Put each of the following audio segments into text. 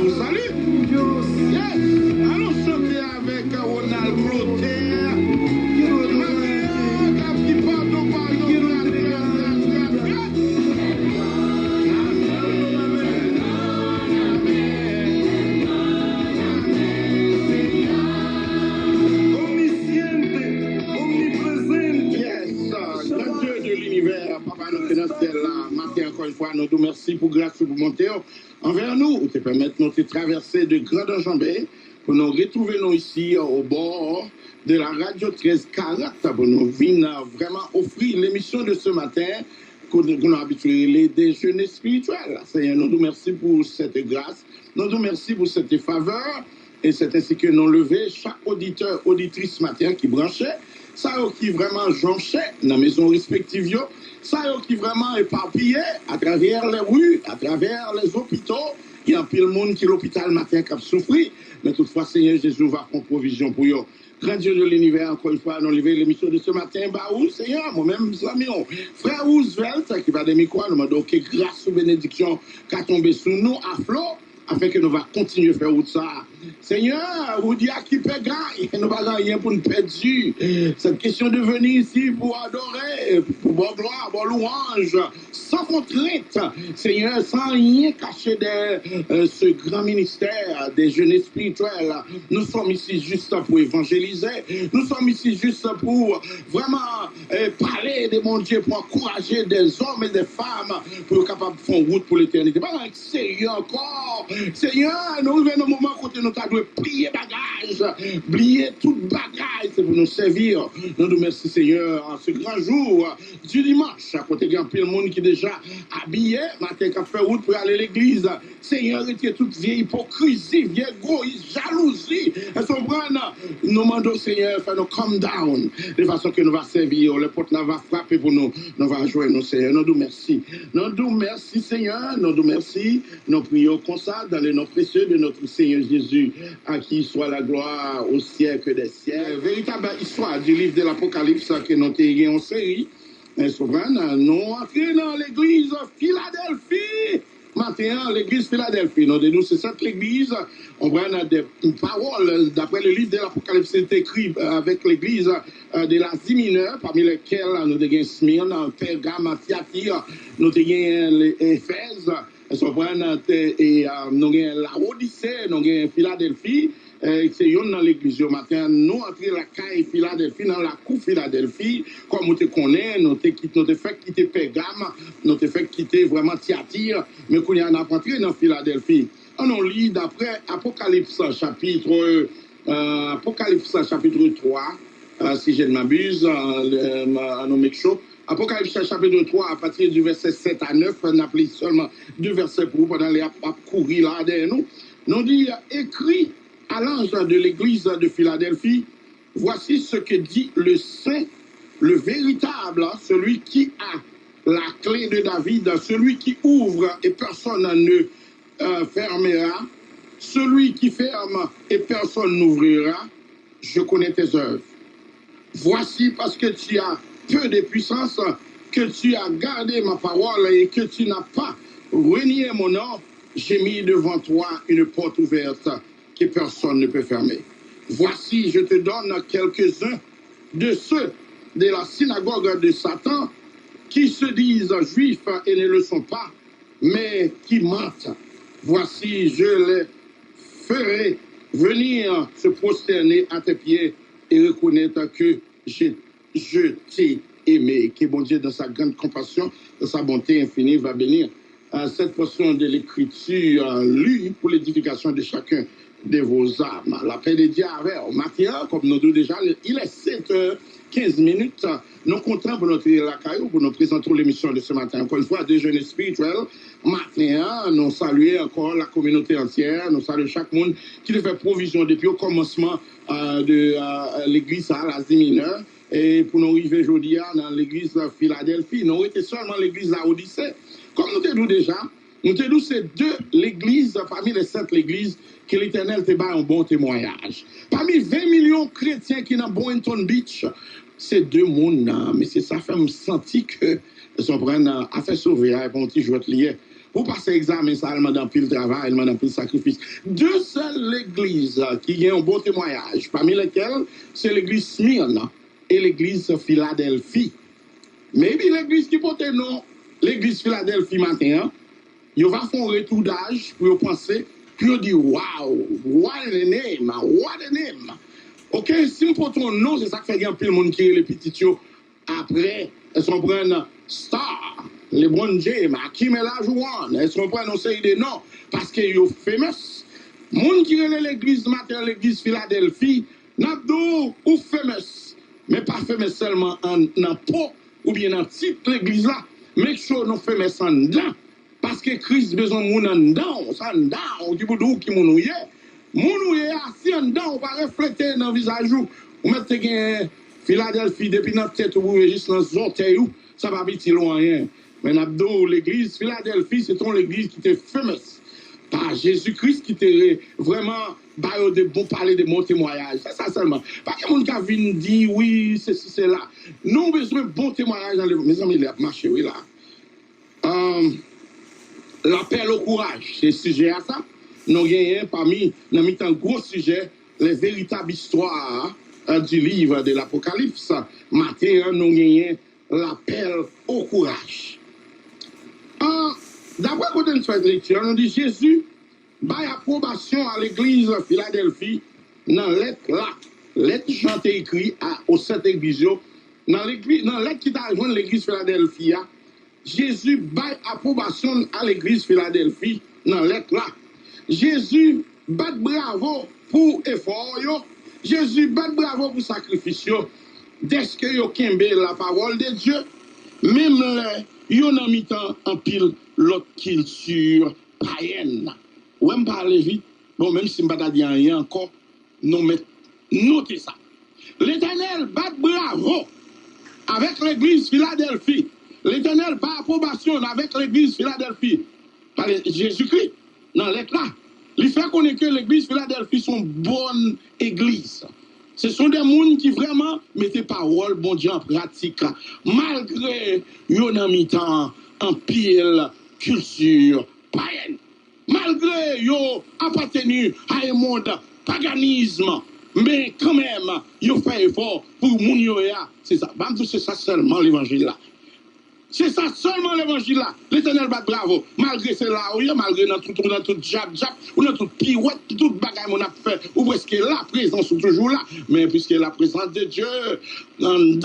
vous salue. Yes. Allons chanter avec Ronald Clotaire. Encore une fois, nous vous remercions pour grâce pour monter envers nous, pour te permettre de nous traverser de grandes enjambées, pour nous retrouver nous ici au bord de la radio 1340, pour nous venir vraiment offrir l'émission de ce matin, qu'on a habitué les déjeuners spirituels. Seigneur, nous vous remercions pour cette grâce, nous vous remercions pour cette faveur, et c'est ainsi que nous levons chaque auditeur, auditrice ce matin qui branchait, ça qui vraiment jonchait dans la maison respective, ça qui vraiment éparpillé à travers les rues, à travers les hôpitaux. Il y a un pile de monde qui est l'hôpital matin qui a souffert. Mais toutefois, Seigneur Jésus va prendre provision pour eux. Grand Dieu de l'univers, encore une fois, nous levons l'émission de ce matin. Bah, où, Seigneur, moi-même, amis, frère Roosevelt, qui va des micros, nous demandons que grâce ou bénédiction qui a tombé sur nous à flot, afin que nous va continuer à faire tout ça. Seigneur, vous dites à qui paie gagne, nous n'avons rien pour nous perdre. Cette question de venir ici pour adorer, pour bonne gloire, pour louange, sans contrainte, Seigneur, sans rien cacher de ce grand ministère des jeunes spirituels. Nous sommes ici juste pour évangéliser, nous sommes ici juste pour vraiment parler de mon Dieu, pour encourager des hommes et des femmes pour être capables de faire route pour l'éternité. Pas sérieux encore. Seigneur, nous arrivons au moment où nous devons plier bagage, plier tout bagage pour nous servir. Nous nous remercions, Seigneur, en ce grand jour du dimanche, à côté d'un peu de monde qui est déjà habillé, matin qui a fait route pour aller à l'église. Seigneur, retire toute vieille hypocrisie, vieille égoïsme, jalousie. Et son bras, nous demandons, Seigneur, faire nous calm down, de façon que nous va servir. Le porte va frapper pour nous, nous va jouer nos Seigneur. Nous nous remercions. Nous nous remercions, Seigneur, nous nous remercions. Nous prions comme ça dans le nom précieux de notre Seigneur Jésus, à qui soit la gloire au siècle des siècles. Véritable histoire du livre de l'Apocalypse que nous avons en série. Nous entrons dans l'église Philadelphie. Maintenant, l'église Philadelphie, nous c'est cette église, on voit des paroles, d'après le livre de l'Apocalypse, c'est écrit avec l'église de l'Asie mineure, parmi lesquelles nous avons Smyrne, Pergame, Thyatire, nous avons Éphèse, nous avons la Odyssée, nous avons Philadelphie. C'est dans l'église au matin, nous entrons la caille Philadelphie, dans la cour Philadelphie, comme nous te connaissons, nous te fait quitter Pergame, nous te fait quitter vraiment Thyatire, mais qu'on y a entré dans Philadelphie. On lit d'après Apocalypse chapitre 3, si je ne m'abuse, Apocalypse chapitre 3, à partir du verset 7 à 9, on a pris seulement 2 versets pour pendant les courir là derrière nous. Nous dit écrit à l'ange de l'église de Philadelphie, voici ce que dit le saint, le véritable, celui qui a la clé de David, celui qui ouvre et personne ne fermera, celui qui ferme et personne n'ouvrira. Je connais tes œuvres. Voici parce que tu as peu de puissance, que tu as gardé ma parole et que tu n'as pas renié mon nom, j'ai mis devant toi une porte ouverte que personne ne peut fermer. Voici, je te donne quelques-uns de ceux de la synagogue de Satan qui se disent juifs et ne le sont pas, mais qui mentent. Voici, je les ferai venir se prosterner à tes pieds et reconnaître que je t'ai aimé. Que bon Dieu, dans sa grande compassion, dans sa bonté infinie, va bénir cette portion de l'Écriture lue pour l'édification de chacun de vos âmes. La paix de Dieu avec au matin, comme nous disons déjà, il est 7h15. Nous comptons pour notre la caillou, pour nous présenter l'émission de ce matin. Encore une fois, déjeuner spirituel. Matin, nous saluons encore la communauté entière. Nous saluons chaque monde qui nous fait provision depuis au commencement de l'église à l'Asie mineure. Et pour nous arriver aujourd'hui dans l'église de Philadelphie, nous étions seulement l'église à Odyssée. Comme nous te disons déjà, nous te disons c'est deux l'église, parmi les 7 églises, que l'Éternel te bat un bon témoignage. Parmi 20 millions de chrétiens qui sont dans Boynton Beach, c'est 2 mondes, mais c'est ça fait me sentir que ils sont prêts à faire sauver, à un petit jouet lié. Pour passer examen, ça, elle m'a dans pile travail, elle m'a dans pile sacrifice. Deux seules églises qui ont un bon témoignage, parmi lesquelles, c'est l'église Smyrne et l'église Philadelphie. Mais l'église qui porte non, l'église Philadelphie matin, il va faire un retour d'âge pour penser, puis on dit, wow, what a name, what a name. Ok, si on porte un nom, c'est ça qui fait un peu le monde qui est les petits après, elles sont prennent Star, LeBron James, Hakim Olajuwon, elles sont prennent une série de noms parce qu'ils sont famous. Moun qui est l'église matin, l'église Philadelphie, n'a pas ou famous, mais pas famous seulement en peau ou bien en titre l'église là, mais que nous famous en dedans. Parce que Christ besoin de moun en dedans, en dedans, qui boudou qui mounouye. Mounouye assis en dedans, on va refléter dans le visage ou mettre Philadelphie depuis notre tête ou juste dans son orteil, ça va vite loin rien. Mais n'abdo l'église Philadelphie, c'est l'église qui était fameuse par Jésus-Christ qui était vraiment de bon parler de bon témoignage. C'est ça seulement. Pas que mon cas vient dire oui, c'est là. Nous avons besoin de bon témoignage dans les mes amis, il a marché oui là. L'appel au courage, c'est sujet à ça. Nous avons parmi un gros sujet, les véritables histoires du livre de l'Apocalypse. Matin, nous avons l'appel au courage. D'après quand on fait lecture, on dit Jésus bail approbation à l'église Philadelphie dans lettre là. Lettre chanté écrit aux sept églises. Dans lettre qui t'a rejoint l'église Philadelphie, Jésus bail approbation à l'église Philadelphie dans lettre là. Jésus bat bravo pour effort yo. Jésus bat bravo pour sacrifice yo. Dès que yo kembe la parole de Dieu, même yo nan mitan en pile l'autre culture païenne. Ou me parler vite, bon même si m'pas dire rien encore, nous notez ça. L'Éternel bat bravo avec l'église Philadelphie. L'Éternel bat approbation avec l'église Philadelphie. Par Jésus-Christ, dans l'être là. Il fait connaître que l'église Philadelphie sont bonne église. Ce sont des gens qui vraiment mettent parole, bon Dieu, en pratique. Malgré yon en mi-temps, en pile culture païenne. Malgré yon appartenu à un monde paganisme. Mais quand même, yon fait effort pour moun yo ya. C'est ça. C'est ça seulement l'évangile là. C'est ça seulement l'évangile là. L'Éternel bat bravo. Malgré cela, malgré dans tout jab, ou dans tout pirouette, tout bagaille mon a fait, ou presque la présence est toujours là. Mais puisque la présence de Dieu, down,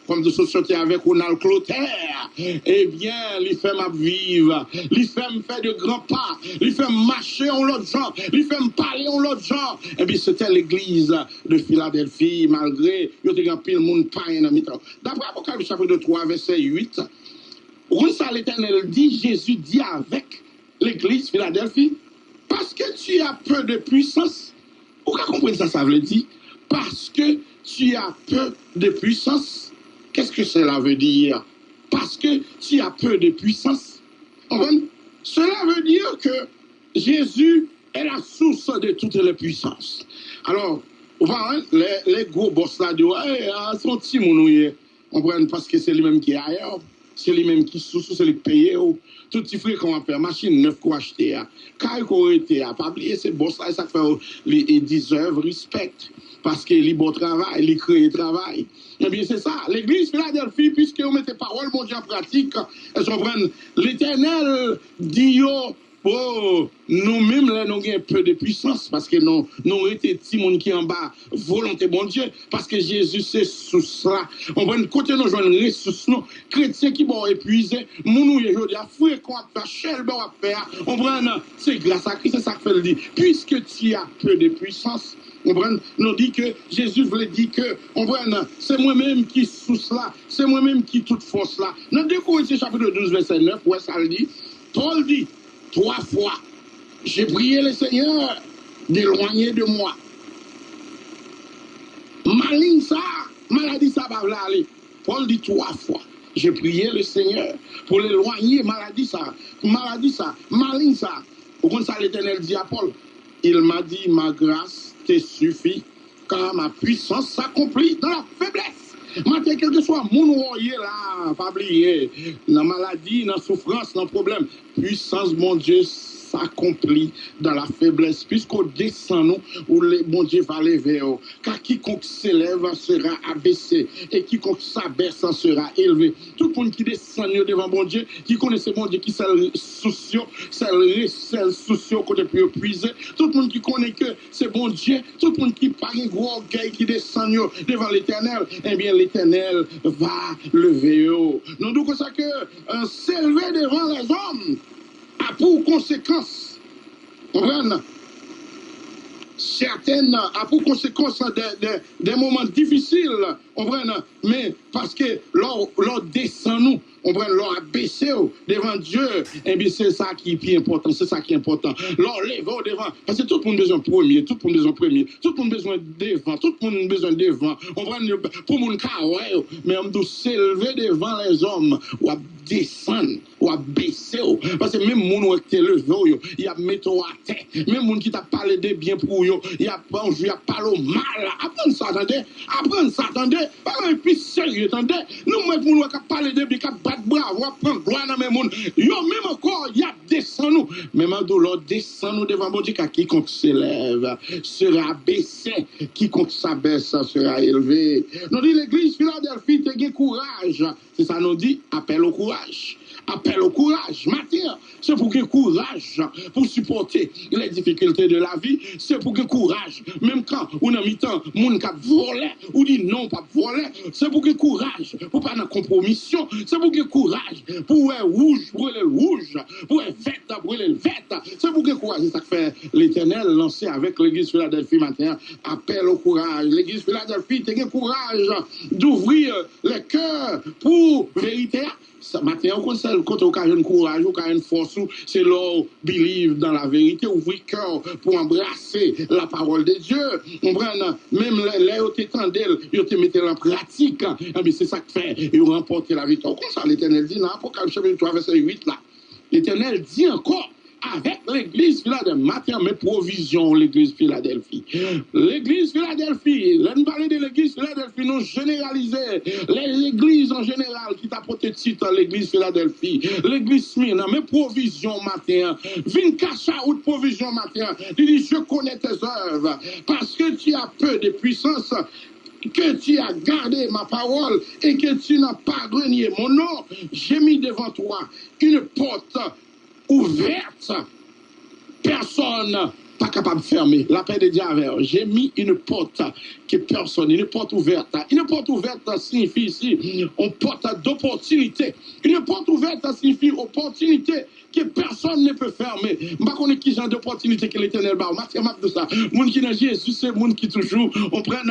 comme de société avec Ronald Clotaire, eh bien, il fait ma vivre, il fait me faire de grands pas, il fait marcher en l'autre genre, il fait me parler en l'autre genre. Eh bien, c'était l'église de Philadelphie, malgré, il y a un pile monde païen dans mi-temps. D'après Apocalypse chapitre 3, verset 8, où ça l'Éternel dit, Jésus dit avec l'église Philadelphie, parce que tu as peu de puissance. Vous comprenez ça, ça veut dire? Parce que tu as peu de puissance. Qu'est-ce que cela veut dire? Parce que tu as peu de puissance. Cela veut dire que Jésus est la source de toutes les puissances. Alors, les gros boss là disent, son petit monouye. On prend parce que c'est lui-même qui est ailleurs. C'est lui-même qui sous, c'est lui qui paye. Tout petit frère qu'on va faire, machine neuf qu'on acheter. Quand il a été, pas oublier ces boss là, ça fait les 10 œuvres, respect. Parce qu'il est bon travail, il crée travail. Eh bien, c'est ça. L'église Philadelphie, puisque vous mettez parole, mon Dieu, en pratique, elles sont prennent l'Éternel dit, oh, nous-mêmes, là, nous avons un peu de puissance, parce que nous avons été petits monde qui en bas, volonté, bon Dieu, parce que Jésus, c'est sous cela. On prend côté nous joindre ressources, nous, chrétiens qui vont épuiser, nous, aujourd'hui, à fouet qu'on va faire, chel, bon, à faire, on prend, c'est grâce à Christ, c'est ça que fait le dire. Puisque tu as peu de puissance, on nous dit que Jésus voulait dire que c'est moi-même qui sous cela, c'est moi-même qui toute force là. Dans 2 Corinthiens chapitre 12 verset 9, où ça le dit, Paul dit 3 fois, j'ai prié le Seigneur d'éloigner de moi. Maline ça, maladie ça va aller. Paul dit 3 fois, j'ai prié le Seigneur pour l'éloigner, maladie ça, maline ça. Pourquoi ça l'Éternel dit à Paul? Il m'a dit, ma grâce te suffit, car ma puissance s'accomplit dans la faiblesse. Matin, quel que soit mon voyez là, pas oublier, dans la maladie, dans la souffrance, dans le problème, puissance, mon Dieu, s'accomplit dans la faiblesse, puisqu'on descend nous, où le bon Dieu va lever. Car quiconque s'élève sera abaissé, et quiconque s'abaisse sera élevé. Tout le monde qui descend devant bon Dieu, qui connaissait bon Dieu, qui s'est soucieux, c'est soucieux côté plus épuisé, tout le monde qui connaît que c'est bon Dieu, tout le monde qui parle un gros orgueil, qui descend devant l'Éternel, eh bien l'Éternel va lever. Nous disons comme ça que s'élever devant les hommes a pour conséquence, certaines, a pour conséquence des moments difficiles, mais parce que l'on descend nous, l'on a baissé devant Dieu, et bien c'est ça qui est important, c'est ça qui est important. L'on lève devant, parce que tout le monde a besoin de premier, tout le monde a besoin de premier, tout le monde a besoin de devant, tout le monde a besoin de devant, pour mon cas, mais on doit s'élever devant les hommes, ou à descendre, ou à baisser, parce que même mon qui est levé, il y a mis à terre, même mon qui t'a parlé de bien pour eux, il y a parlé au mal, apprendre ça, attendez, et puis sérieux, attendez, nous, même pour nous, qui parlé de bien, qui battre bravo, prendre gloire dans mes mondes, yo, même encore, il y a descend nous, même en douleur, descend nous devant mon Dieu, car quiconque s'élève sera baissé, quiconque s'abaisse sera élevé. Nous dit l'église Philadelphie, t'as courage, c'est ça nous dit, appel au courage. Appel au courage. Matin, c'est pour que courage pour supporter les difficultés de la vie. C'est pour que courage, même quand on a mis temps, moun qui volé, ou dit non, pas volé. C'est pour que courage pour pas de compromission. C'est pour que courage pour être rouge, pour le rouge, pour être vert, pour le vert. C'est pour que courage. C'est ça que fait l'Éternel lancé avec l'église Philadelphie matin. Appel au courage. L'église Philadelphie, t'as le courage d'ouvrir les cœurs pour vérité. Matin, quand on a un courage, on a une force, c'est là believe dans la vérité, ouvrir cœur pour embrasser la parole de Dieu. On prend même les t'étendent, ils te mettent en pratique. C'est ça que fait, ils remportent la victoire. Comme ça, l'Éternel dit dans Apocalypse chapitre 3, verset 8 là. L'Éternel dit encore avec l'église Philadelphie, matin, mes provisions, l'église Philadelphie. L'église Philadelphie, là, nous parlons de l'église Philadelphie, nous généralisons l'église en général qui t'a porté titre l'église Philadelphie, l'église Smyrna, mes provisions matin, vin cacha ou de provisions matin, il dit, je connais tes œuvres, parce que tu as peu de puissance, que tu as gardé ma parole et que tu n'as pas renié mon nom, j'ai mis devant toi une porte ouverte, personne pas capable de fermer. La paix de Dieu avec j'ai mis une porte que personne, une porte ouverte. Une porte ouverte signifie ici une porte d'opportunité. Une porte ouverte signifie opportunité que personne ne peut fermer. Je ne sais pas qui genre d'opportunité que l'Éternel va. Je de ça. Moun qui dans Jésus, c'est moun qui toujours, on prend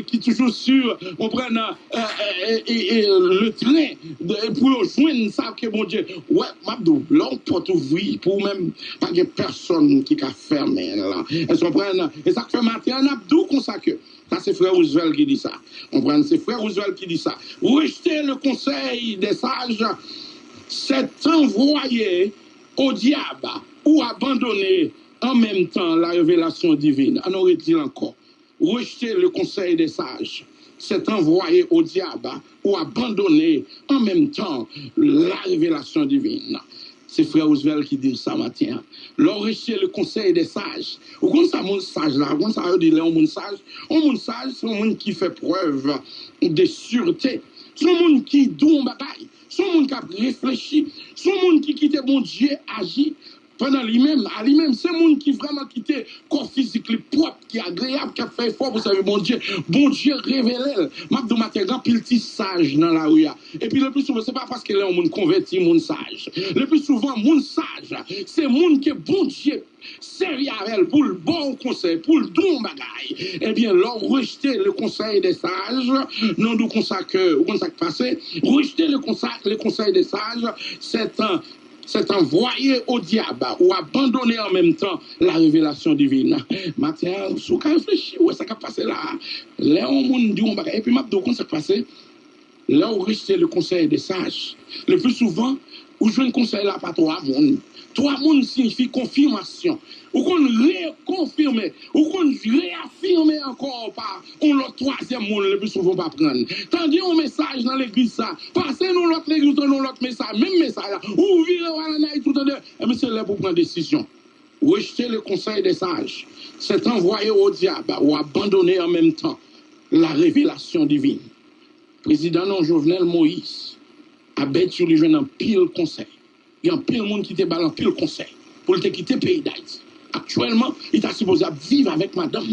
qui toujours sur, on prend le train pour joindre ça que mon Dieu. Ouais, Mabdou, l'on peut ouvrir pour même pas que personne qui a fermé là. Et ça fait matin Abdou comme ça que. Ça, c'est frère Roosevelt qui dit ça. On prend, c'est frère Roosevelt qui dit ça. Rejeter le conseil des sages, c'est envoyer au diable ou abandonner en même temps la révélation divine. On aurait dit encore. Rejeter le conseil des sages, c'est envoyer au diable ou abandonner en même temps la révélation divine. C'est frère Roosevelt qui dit ça matin. L'enrichir le conseil des sages. Ou comme ça, mon sage là, comme ça, on dit là, mon sage, c'est un monde qui fait preuve de sûreté. C'est un monde qui doit bagaille. C'est un monde qui a réfléchi. C'est un monde qui quitte mon Dieu agit pendant lui-même, à lui-même, c'est un monde qui vraiment quitté corps physique, le propre, qui est agréable, qui a fait fort, vous savez, bon Dieu révèle. Mabdou matin, grand pile petit sage dans la rue. Et puis le plus souvent, c'est pas parce qu'il est un monde converti, monde sage. Le plus souvent, monde sage, c'est monde qui est bon Dieu. Servir à elle pour le bon conseil, pour le don bagaille. Eh bien, leur rejeter le conseil des sages, non du conseil que passé, rejeter le conseil des sages, c'est envoyer au diable ou abandonner en même temps la révélation divine. Matin, si vous réfléchissez, où est-ce qui a passé là? Là, on dit, on bagaille. Et puis, maintenant, comment ça passé? Là, on rejeter le conseil des sages. Le plus souvent, où je un conseil là, pas trop à monde. Trois mondes signifie confirmation. Ou qu'on réconfirmer, ou qu'on réaffirmer encore par l'autre troisième monde, le plus souvent pas prendre. Tandis un message dans l'église, ça, passez nous l'autre l'église, nous l'autre message, même message là, ou virez à la tout le temps, mais c'est là pour prendre décision. Rejeter le conseil des sages, c'est envoyer au diable ou abandonner en même temps la révélation divine. Président non Jovenel Moïse a battu les jeunes en pile conseil. Il y a un pile monde qui te balle en pile conseil pour le quitter le pays d'Haïti. Actuellement, il est supposé vivre avec madame.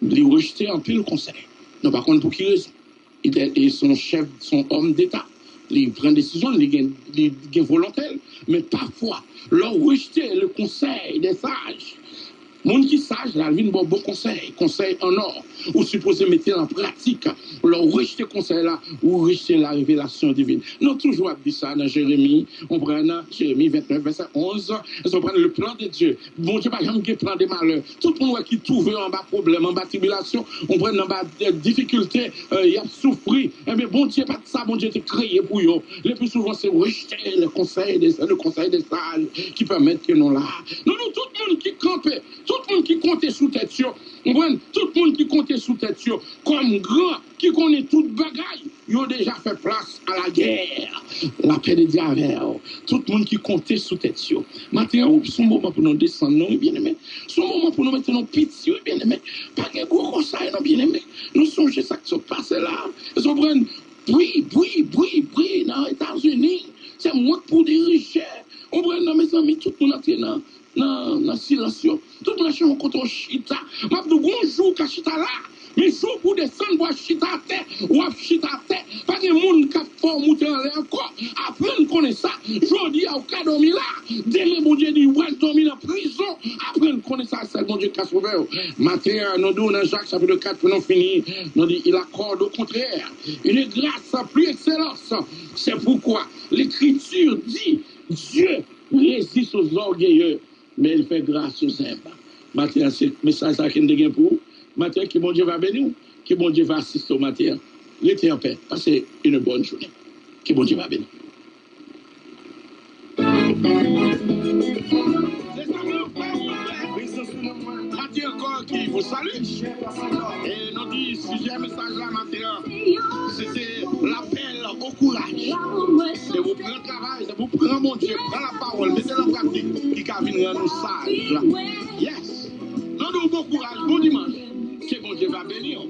Il rejeté en pile conseil. Non, par contre, pour qui raison? Il est son chef, son homme d'État. Il prend des décisions, il est volontaire. Mais parfois, leur rejeter le conseil des sages. Monde qui sage, la vie bon conseil en or, ou supposé mettre en pratique, leur rejeter conseil là, ou rejeter la révélation divine. Nous toujours dit ça dans Jérémie, on prend Jérémie 29, verset 11, on prend le plan de Dieu. Bon Dieu, par exemple, qui plan des malheurs. Tout le monde qui trouve en bas problème, en bas tribulation, on prend en bas difficulté, il a souffert. Eh bien, bon Dieu, pas de ça, bon Dieu, t'es créé pour eux. Le plus souvent, c'est rejeter le conseil des sages qui permettent que nous là. Nous, tout le monde qui campait, tout le monde qui comptait sous tête, tout le monde qui comptait sous tête, comme grand, qui connaît toute bagaille, ils ont déjà fait place à la guerre, la paix de diable. Tout le monde qui comptait sous tête. Maintenant, c'est un moment pour nous descendre, non, bien aimé. C'est un moment pour nous mettre nos pitié, bien aimé. Pas de gros conseil, non, bien aimé. Nous songez ça qui se passe là. Ils ont pris bruit dans les États-Unis. C'est moi pour diriger. On prend mes amis, tout le monde est dans silence. Tout le monde est contre chita. Je dis bonjour, chita là. Mais jour pour descendre, pour chita à terre, ou à chita à terre. Pas de monde qui a fort monter en l'air encore. Après, on connaît ça. Je dis à cas dormir là. Demain, mon Dieu dit, ouais, dormir en prison. Après, on connaît ça. C'est mon Dieu qui a sauvé. Matin, nous donnons dans Jacques, chapitre 4, pour nous finir. Nous dit, il accorde au contraire une grâce plus excellente. C'est pourquoi l'Écriture dit, Dieu résiste aux orgueilleux, mais il fait grâce aux humbles. Matin, c'est le message qui est pour vous. Matin, que bon Dieu va bénir, que bon Dieu va assister au matin. Restez en paix. Passez une bonne journée. Que bon Dieu va bénir. Matin encore qui vous salue. Et nous dit, si j'ai un message là, matin, c'était l'appel au courage. C'est vous prendre le travail, c'est vous prendre mon Dieu, prendre la parole, mettez en pratique, qui va venir nous sages. Yes. Nous bon courage, bon dimanche. Que bon Dieu va bénir.